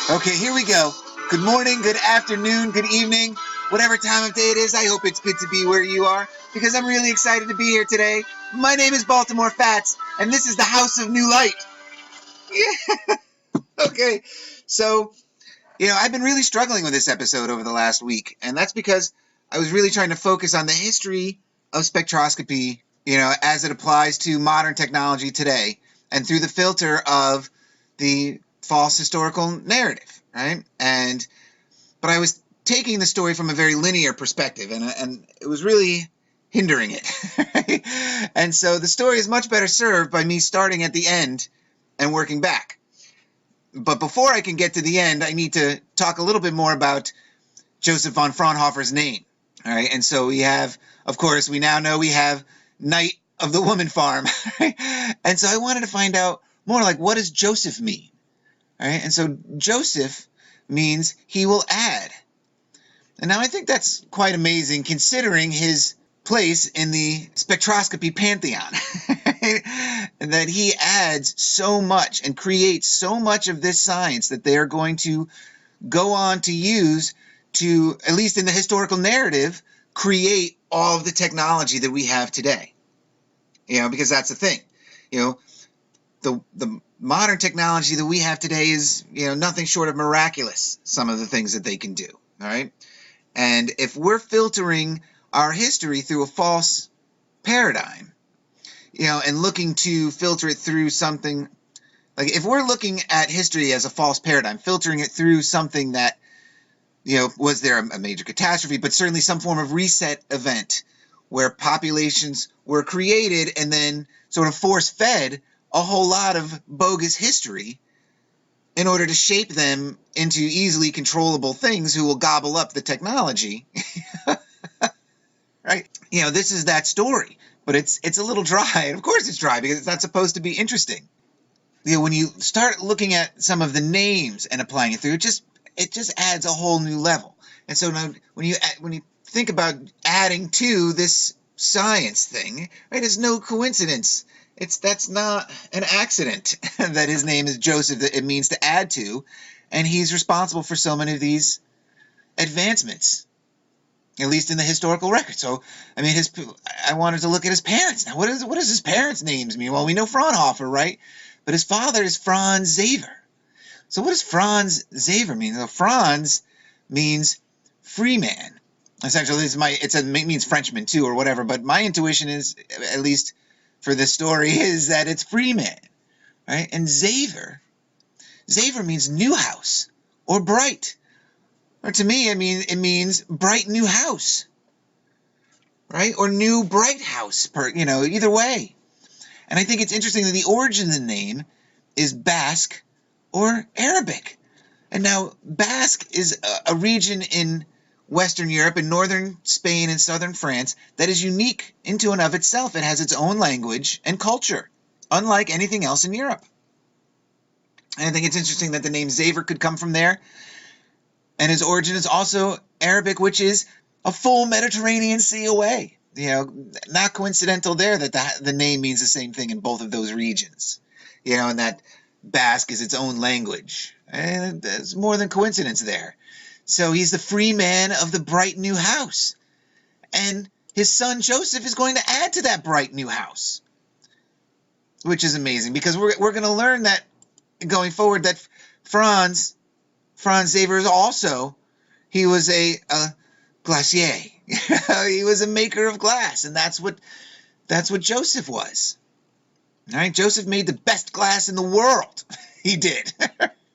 Okay, here we go. Good morning, good afternoon, good evening, whatever time of day it is. I hope it's good to be where you are because I'm really excited to be here today. My name is Baltimore Fats, and this is the House of New Light. Yeah. Okay, so, I've been really struggling with this episode over the last week, and that's because I was really trying to focus on the history of spectroscopy, as it applies to modern technology today, and through the filter of the false historical narrative, right? But I was taking the story from a very linear perspective, and it was really hindering it. Right? And so the story is much better served by me starting at the end and working back. But before I can get to the end, I need to talk a little bit more about Joseph von Fraunhofer's name. All right, and so we have, of course, we now know we have Knight of the Woman Farm. Right? And so I wanted to find out more, like, what does Joseph mean? All right, and so Joseph means he will add. And now I think that's quite amazing considering his place in the spectroscopy pantheon. And that he adds so much and creates so much of this science that they are going to go on to use to, at least in the historical narrative, create all of the technology that we have today. Because that's the thing. The modern technology that we have today is, nothing short of miraculous, some of the things that they can do, all right? And if we're filtering our history through a false paradigm, and looking to filter it through something, like if we're looking at history as a false paradigm, filtering it through something that, was there a major catastrophe, but certainly some form of reset event where populations were created and then sort of force-fed a whole lot of bogus history in order to shape them into easily controllable things who will gobble up the technology. Right? This is that story, but it's a little dry. Of course it's dry because it's not supposed to be interesting. When you start looking at some of the names and applying it through, it just adds a whole new level. And so now when you think about adding to this science thing, right, it's no coincidence. That's not an accident that his name is Joseph, that it means to add to, and he's responsible for so many of these advancements, at least in the historical record. So, I wanted to look at his parents. Now, what does his parents' names mean? Well, we know Fraunhofer, right? But his father is Franz Xaver. So what does Franz Xaver mean? Well, Franz means free man. Essentially, it means Frenchman too, or whatever. But my intuition is, at least for this story, is that it's free man, right? And Xaver means new house or bright. Or to me, it means bright new house, right? Or new bright house, either way. And I think it's interesting that the origin of the name is Basque or Arabic. And now Basque is a region in Western Europe, in northern Spain and southern France, that is unique into and of itself. It has its own language and culture, unlike anything else in Europe. And I think it's interesting that the name Xaver could come from there. And his origin is also Arabic, which is a full Mediterranean Sea away. Not coincidental there that the name means the same thing in both of those regions. And that Basque is its own language. And there's more than coincidence there. So he's the free man of the bright new house. And his son Joseph is going to add to that bright new house. Which is amazing, because we're going to learn that going forward that Franz Xaver is also, he was a glacier. He was a maker of glass, and that's what Joseph was. All right, Joseph made the best glass in the world. He did.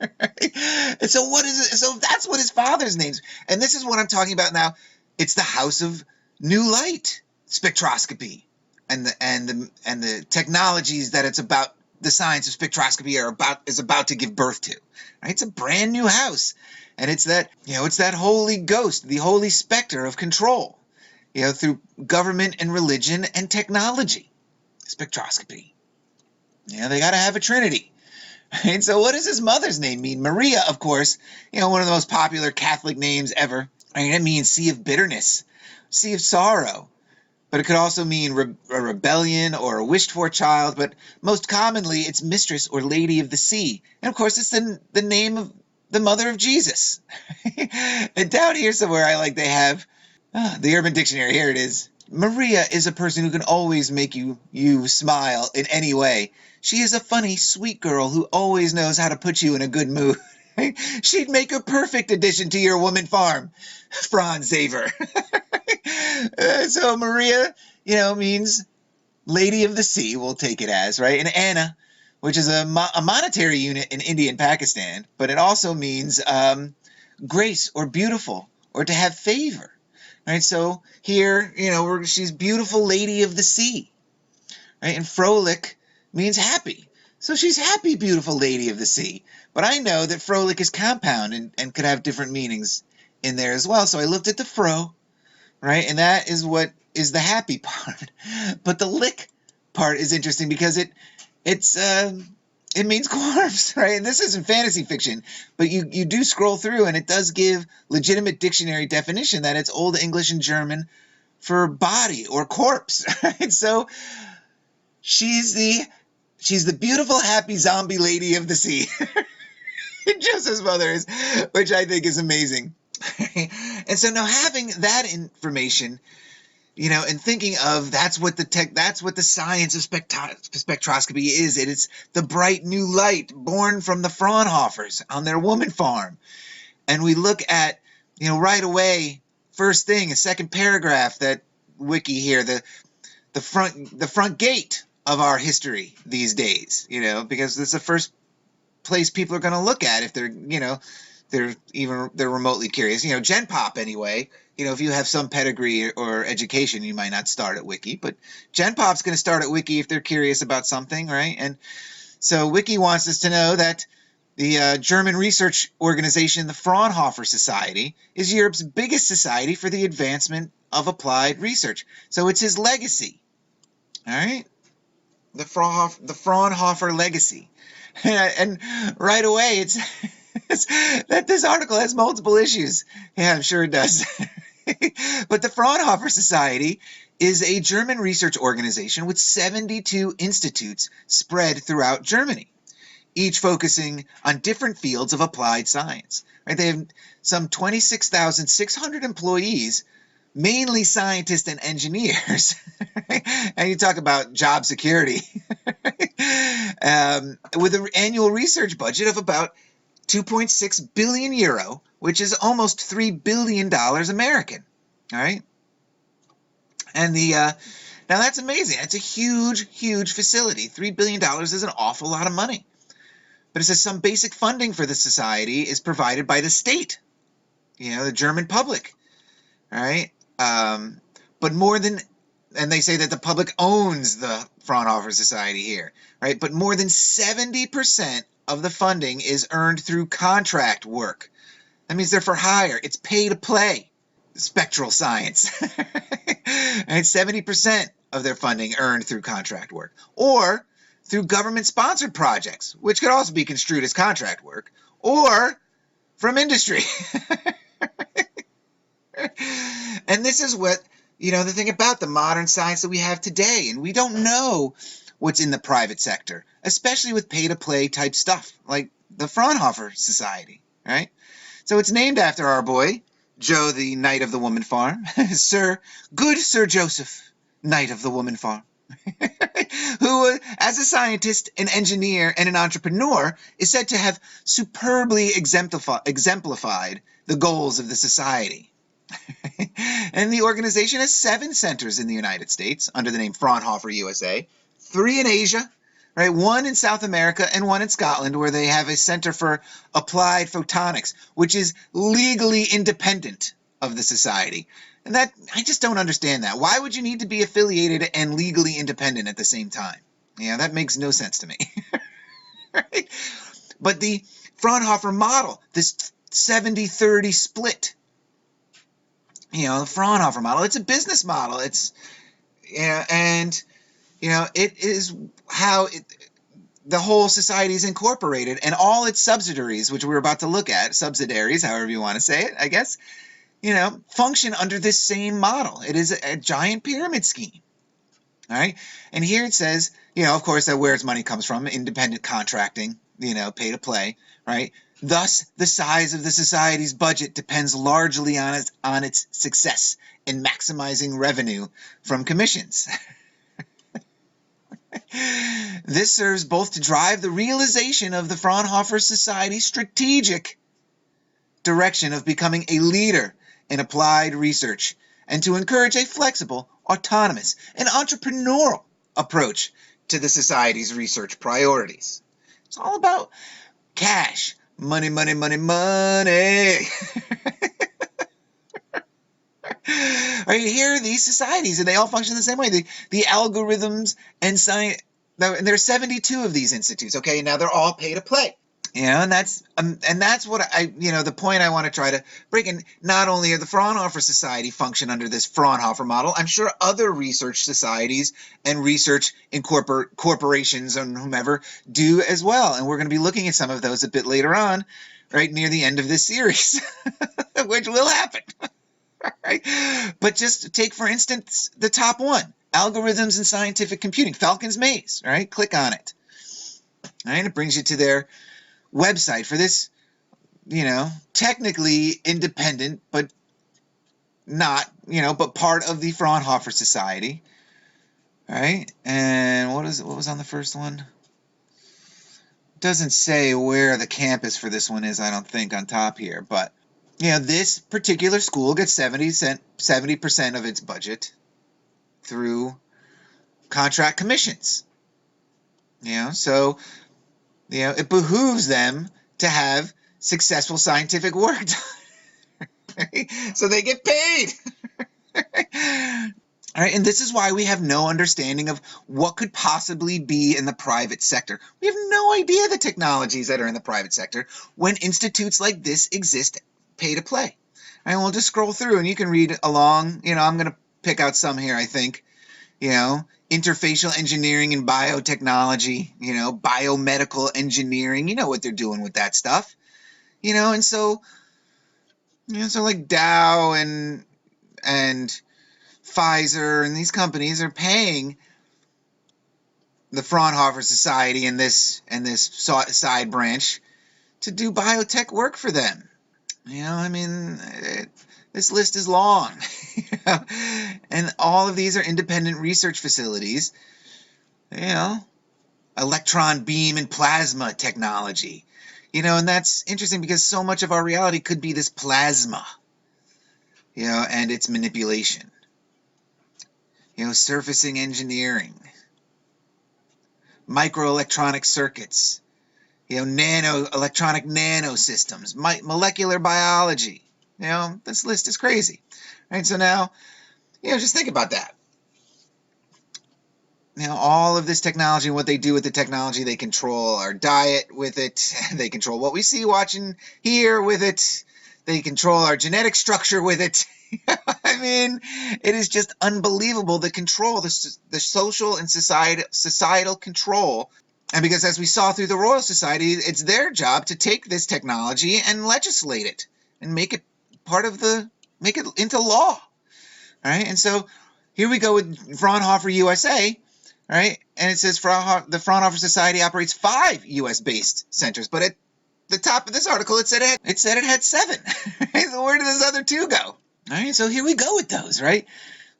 And so what is it? So that's what his father's name's. And this is what I'm talking about now. It's the House of New Light, spectroscopy, and the technologies that it's about. The science of spectroscopy is about to give birth to. Right? It's a brand new house, and it's that holy ghost, the holy specter of control, through government and religion and technology. Spectroscopy. They got to have a trinity. And so what does his mother's name mean? Maria, of course, one of the most popular Catholic names ever. It means sea of bitterness, sea of sorrow. But it could also mean a rebellion or a wished-for child. But most commonly, it's mistress or lady of the sea. And, of course, it's the name of the mother of Jesus. And down here somewhere, they have the Urban Dictionary. Here it is. Maria is a person who can always make you smile in any way. She is a funny, sweet girl who always knows how to put you in a good mood. She'd make a perfect addition to your woman farm. Franz Xaver. So Maria, means Lady of the Sea, we'll take it as, right? And Anna, which is a monetary unit in India and Pakistan, but it also means grace or beautiful or to have favor, right? So here, she's beautiful Lady of the Sea, right? And frolic means happy. So she's happy, beautiful Lady of the Sea. But I know that frolic is compound and could have different meanings in there as well. So I looked at the fro, right? And that is what is the happy part. But the lick part is interesting because it means corpse, right? And this isn't fantasy fiction, but you do scroll through and it does give legitimate dictionary definition that it's Old English and German for body or corpse, right? So she's the beautiful, happy zombie Lady of the Sea. Joseph's mother is, which I think is amazing. And so now having that information, and thinking of that's what the science of spectroscopy is. It is the bright new light born from the Fraunhofers on their woman farm. And we look at, right away, first thing, a second paragraph that Wiki here, the front gate of our history these days, because it's the first place people are going to look at if they're remotely curious. Gen Pop anyway. If you have some pedigree or education, you might not start at Wiki, but Gen Pop's going to start at Wiki if they're curious about something, right? And so Wiki wants us to know that the German research organization, the Fraunhofer Society, is Europe's biggest society for the advancement of applied research. So it's his legacy, all right? The Fraunhofer legacy. And right away, it's that this article has multiple issues. Yeah, I'm sure it does. But the Fraunhofer Society is a German research organization with 72 institutes spread throughout Germany, each focusing on different fields of applied science. Right? They have some 26,600 employees, mainly scientists and engineers. And you talk about job security. With an annual research budget of about 2.6 billion euro, which is almost $3 billion American. All right. And now that's amazing. That's a huge, huge facility. $3 billion is an awful lot of money. But it says some basic funding for the society is provided by the state, the German public. All right. But more than, and they say that the public owns the Fraunhofer Society here, right? But more than 70% of the funding is earned through contract work. That means they're for hire. It's pay to play. Spectral science. And 70% of their funding earned through contract work. Or through government-sponsored projects, which could also be construed as contract work, or from industry. And this is what, the thing about the modern science that we have today. And we don't know what's in the private sector, especially with pay-to-play type stuff like the Fraunhofer Society, right? So it's named after our boy, Joe, the Knight of the Woman Farm. Good Sir Joseph, Knight of the Woman Farm. Who, as a scientist, an engineer, and an entrepreneur, is said to have superbly exemplified the goals of the society. And the organization has 7 centers in the United States under the name Fraunhofer USA, 3 in Asia, right? 1 in South America and 1 in Scotland, where they have a center for applied photonics, which is legally independent of the society. And that, I just don't understand that. Why would you need to be affiliated and legally independent at the same time? That makes no sense to me. Right? But the Fraunhofer model, this 70-30 split, the Fraunhofer model, it's a business model. It's, and, it is how the whole society is incorporated, and all its subsidiaries, which we're about to look at, subsidiaries, however you want to say it, I guess, function under this same model. It is a giant pyramid scheme. All right. And here it says, of course, that where its money comes from, independent contracting, pay to play, right? Thus, the size of the society's budget depends largely on its success in maximizing revenue from commissions. This serves both to drive the realization of the Fraunhofer Society's strategic direction of becoming a leader in applied research and to encourage a flexible, autonomous, and entrepreneurial approach to the Society's research priorities. It's all about cash. Money, money, money, money. Right, here are these societies, and they all function the same way. The algorithms and science, and there are 72 of these institutes, okay? Now they're all pay to play. And that's what the point I want to try to break in. Not only are the Fraunhofer Society function under this Fraunhofer model, I'm sure other research societies and research corporations and whomever do as well. And we're going to be looking at some of those a bit later on, right near the end of this series, which will happen. Right? But just take, for instance, the top one, algorithms and scientific computing, Falcon's Maze, right? Click on it. All right, it brings you to their website for this, technically independent, but not, but part of the Fraunhofer Society. All right, and what was on the first one? It doesn't say where the campus for this one is, I don't think, on top here, but this particular school gets 70% of its budget through contract commissions. So it behooves them to have successful scientific work done. Right? So they get paid. All right, and this is why we have no understanding of what could possibly be in the private sector. We have no idea the technologies that are in the private sector when institutes like this exist pay to play. And we'll just scroll through and you can read along. I'm going to pick out some here, I think. Interfacial engineering and biotechnology, biomedical engineering, what they're doing with that stuff. And so, so like Dow and Pfizer and these companies are paying the Fraunhofer Society and this side branch to do biotech work for them. This list is long. And all of these are independent research facilities. Electron beam and plasma technology. And that's interesting because so much of our reality could be this plasma, and its manipulation. Surfacing engineering, microelectronic circuits, electronic nanosystems, molecular biology. This list is crazy. Right? So now, just think about that. All of this technology and what they do with the technology, they control our diet with it. They control what we see, watch, and hear with it. They control our genetic structure with it. It is just unbelievable, the control, the social and societal control. And because as we saw through the Royal Society, it's their job to take this technology and legislate it and make it make it into law. All right. And so here we go with Fraunhofer USA. Right. And it says the Fraunhofer Society operates 5 US-based centers. But at the top of this article, it said it had 7. Right? So where did those other 2 go? All right. So here we go with those. Right.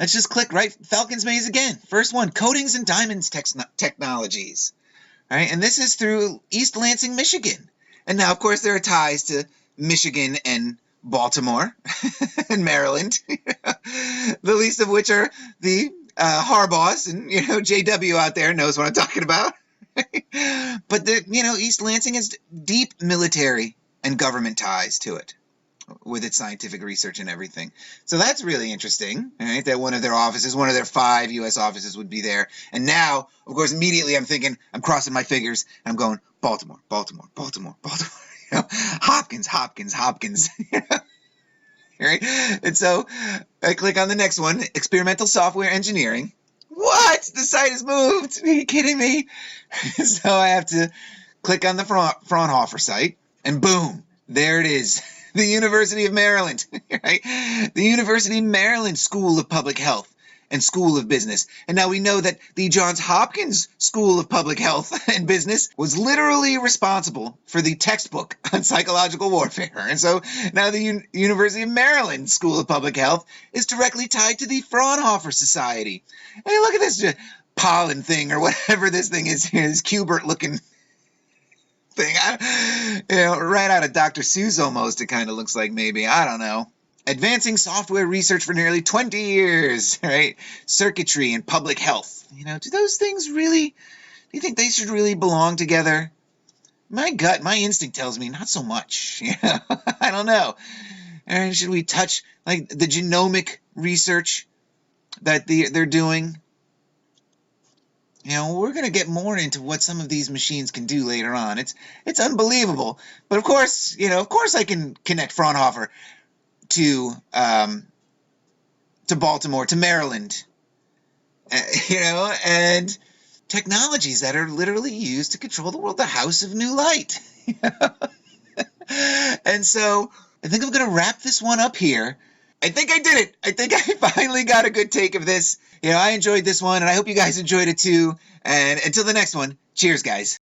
Let's just click right. Falcon's Maze again. First one, coatings and diamonds technologies. All right. And this is through East Lansing, Michigan. And now, of course, there are ties to Michigan and Baltimore and Maryland, the least of which are the Harbaughs, and JW out there knows what I'm talking about. But East Lansing has deep military and government ties to it, with its scientific research and everything. So that's really interesting, right? That one of their 5 U.S. offices would be there. And now, of course, immediately I'm crossing my fingers, and I'm going Baltimore. Hopkins. Right? And so I click on the next one, experimental software engineering. What? The site has moved. Are you kidding me? So I have to click on the Fraunhofer site, and boom, there it is. The University of Maryland, right? The University of Maryland School of Public Health and School of Business. And now we know that the Johns Hopkins School of Public Health and Business was literally responsible for the textbook on psychological warfare. And so now the University of Maryland School of Public Health is directly tied to the Fraunhofer Society. Hey, look at this pollen thing or whatever this thing is here, this Cubert-looking thing. Right out of Dr. Seuss almost, it kind of looks like, maybe. I don't know. Advancing software research for nearly 20 years, right? Circuitry and public health. Do those things really, do you think they should really belong together? My gut, my instinct tells me not so much. I don't know. And should we touch like the genomic research that they're doing? We're going to get more into what some of these machines can do later on. It's unbelievable. But of course I can connect Fraunhofer to Baltimore, to Maryland, and technologies that are literally used to control the world, the House of New Light. And so I think I'm going to wrap this one up here. I think I did it. I think I finally got a good take of this. I enjoyed this one, and I hope you guys enjoyed it too. And until the next one, cheers, guys.